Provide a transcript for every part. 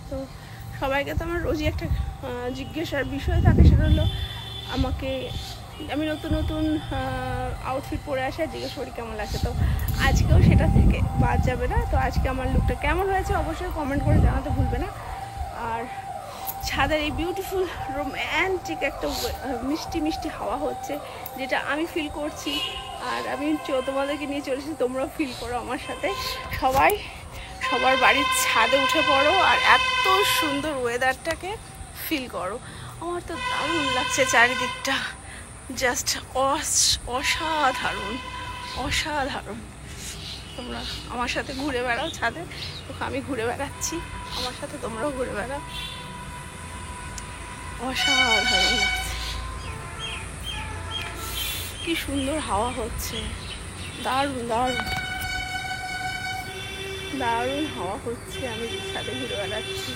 তো সবাইকে তো আমার রোজই একটা জিজ্ঞাসার বিষয় থাকে, সেটা হলো আমাকে আমি নতুন নতুন আউটফিট পরে আসে জিজ্ঞেস করি কেমন লাগছে। তো আজকেও সেটা থেকে বাদ যাবে না। তো আজকে আমার লুকটা কেমন হয়েছে অবশ্যই কমেন্ট করে জানাতে ভুলবে না। আর ছাদের এই বিউটিফুল রোম্যান্টিক একটা মিষ্টি মিষ্টি হাওয়া হচ্ছে, যেটা আমি ফিল করছি। আর আমি তোমাদেরকে নিয়ে চলেছি, তোমরাও ফিল করো আমার সাথে। সবাই সবার বাড়ির ছাদে উঠে পড়ো আর এত সুন্দর ওয়েদারটাকে ফিল করো। আমার তো দারুণ লাগছে চারিদিকটা, জাস্ট অসাধারণ অসাধারণ। তোমরা আমার সাথে ঘুরে বেড়াও ছাদে, আমি ঘুরে বেড়াচ্ছি, আমার সাথে তোমরাও ঘুরে বেড়াও। অসাধারণ লাগছে, কি সুন্দর হাওয়া হচ্ছে, দারুণ দারুণ দারুণ হাওয়া হচ্ছে। আমি ছাদে ঘুরে বেড়াচ্ছি।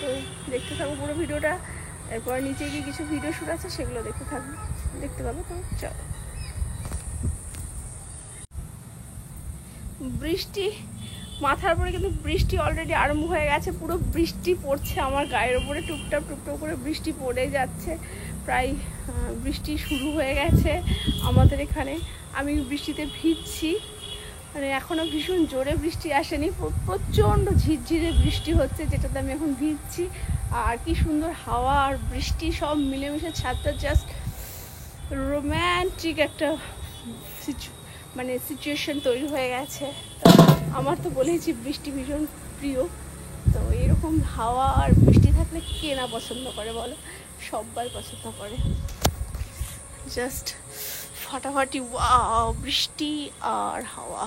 তো দেখতে থাকো পুরো ভিডিওটা, এরপর নিচে গিয়ে কিছু ভিডিও শ্যুট আছে, সেগুলো দেখতে থাকবে, দেখতে পাবে। তো চলো। বৃষ্টি মাথার উপরে, কিন্তু বৃষ্টি অলরেডি আরম্ভ হয়ে গেছে, পুরো বৃষ্টি পড়ছে আমার গায়ের উপরে, টুপটাপ টুপটাপ করে বৃষ্টি পড়ে যাচ্ছে। প্রায় বৃষ্টি শুরু হয়ে গেছে আমাদের এখানে। আমি বৃষ্টিতে ভিজছি, মানে এখনও ভীষণ জোরে বৃষ্টি আসেনি, প্রচণ্ড ঝিরঝিরে বৃষ্টি হচ্ছে, যেটাতে আমি এখন ভিজছি। আর কি সুন্দর হাওয়া আর বৃষ্টি সব মিলেমিশে ছাদটা জাস্ট রোম্যান্টিক একটা মানে সিচুয়েশন তৈরি হয়ে গেছে। আমার তো বলেছি বৃষ্টি ভীষণ প্রিয়। তো এরকম হাওয়া আর বৃষ্টি থাকলে কে না পছন্দ করে বলো, সবাই পছন্দ করে। জাস্ট ফাটাফাটি ওয়াও বৃষ্টি আর হাওয়া।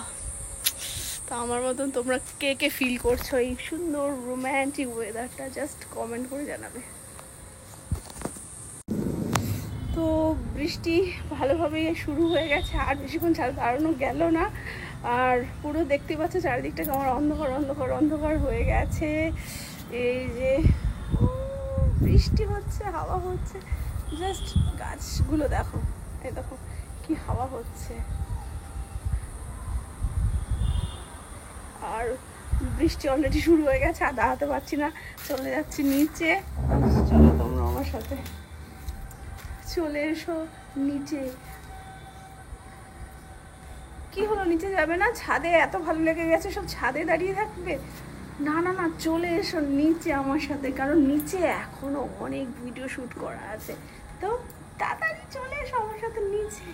তো আমার মতন তোমরা কে কে ফিল করছো এই সুন্দর রোম্যান্টিক ওয়েদারটা, জাস্ট কমেন্ট করে জানাবে। তো বৃষ্টি ভালোভাবে শুরু হয়ে গেছে, আর বেশিক্ষণ দাঁড়ানো গেল না। আর পুরো দেখতে পাচ্ছ চারিদিকটা কেমন অন্ধকার অন্ধকার অন্ধকার হয়ে গেছে। এই যে বৃষ্টি হচ্ছে, হাওয়া হচ্ছে, জাস্ট গাছগুলো দেখো, এই দেখো কি হাওয়া হচ্ছে। আর বৃষ্টি অলরেডি শুরু হয়ে গেছে, আর দাঁড়াতে পারছি না, চলে যাচ্ছি নিচে। চলো তোমরা আমার সাথে, চলে এসো নিচে। কি হলো, নিচে যাবে না? ছাদে এত ভালো লেগে গেছে, সব ছাদে দাঁড়িয়ে থাকবে? না না না, চলে এসো নিচে আমার সাথে, কারণ নিচে এখনো অনেক ভিডিও শ্যুট করা আছে। তো তাড়াতাড়ি চলে এসো আমার সাথে নিচে।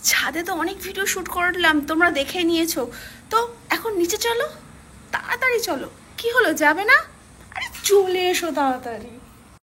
ছাদে তো অনেক ভিডিও শ্যুট করলাম, তোমরা দেখে নিয়েছো। তো এখন নিচে চলো, তাড়াতাড়ি চলো। কি হলো, যাবে না? আরে চলে এসো তাড়াতাড়ি।